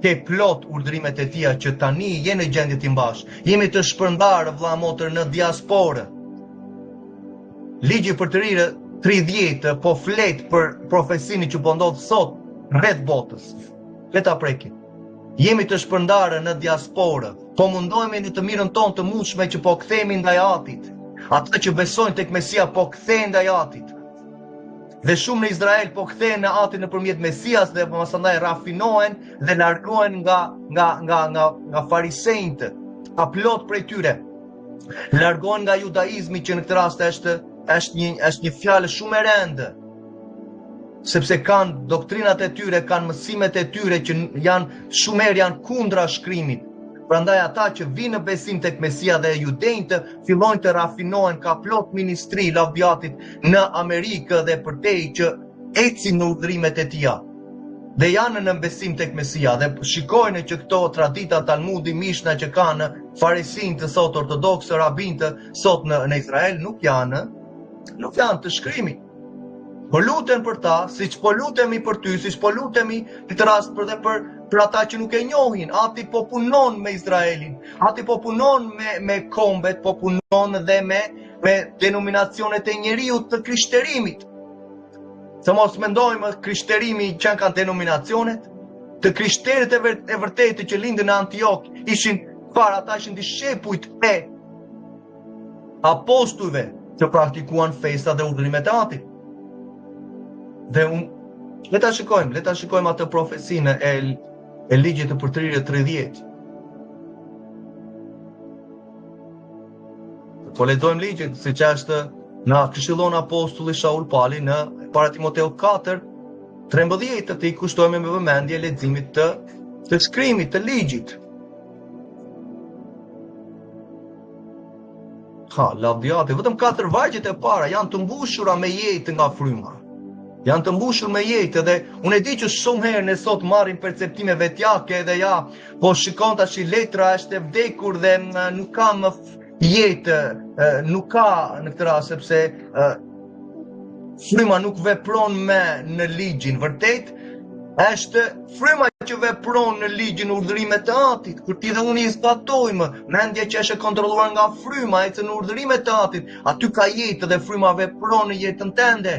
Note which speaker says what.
Speaker 1: ke plot urdhrimet e tia që tani je në gjendje të mbash. Jemi të shpërndarë vëlla motër në diasporë. Ligji për të rirë 30 po flet për profesinë që po ndodh sot rreth botës. Le ta prekim. Jemi të shpërndarë në diasporë. Po mundohemi në të mirën tonë të mundshme që po kthehemi ndaj Atit. Ata që besojnë tek Mesia po kthehen ndaj Atit. Dhe shumë në Izrael po kthehen në Atin nëpërmjet Mesias dhe pastaj rafinohen dhe largohen nga farisejt. A plot prej tyre largohen nga judaizmi që në këtë rast është një fjalë shumë e rëndë. Sepse kanë doktrinat e tyre, kanë mësimet e tyre që shumë herë janë kundra shkrimit. Prandaj ata që vinë në besim tek Mesia dhe judejtë fillojnë të rafinohen ka plot ministri lavdiatit në Amerikë dhe përtej që ecin në urdhrimet e tija. Dhe janë në besim tek Mesia dhe shikojnë që këto tradita Talmudi Mishna që kanë farisin të sot ortodoksë, rabintë sot në Izrael nuk janë të shkrimit. Po lutemi për ta, siç po lutemi për ty, siç po lutemi në këtë rast për ata që nuk e njohin. Ati po punon me Izraelin, Ati po punon me kombet, po punon dhe me denominacionet e njeriut të krishterimit. Se mos mendojmë krishterimi që kanë denominacionet, të krishterit e vërtetë që lindën në Antiok ishin ata ishin dishepujt e apostujve që praktikuan festa dhe urdhrimet e Atit. Dhe le ta shikojmë atë profesinë e ligjit të përtrirë 30. Po lexojmë ligjin siç është na këshillon apostulli Shaul Pali në para Timoteu 4:13 të i kushtojmë me vëmendje leximit të shkrimit të ligjit. Lavdiati, vetëm 4 vargjet e para janë të mbushura me jetë nga fryma. Janë të mbushur me jetë dhe unë e di që shumë herë ne sot marrim perceptime vetjake dhe po shikon tash letra është e vdekur dhe nuk ka më jetë, nuk ka në këtë rast sepse fryma nuk vepron në ligjin. Vërtet është fryma që vepron në ligjin urdhrimet e Atit. Kur ti dhe unë i zbatojmë, mendja që është e kontrolluar nga fryma, ecën në urdhrimet e Atit, aty ka jetë dhe fryma vepron në jetën tënde.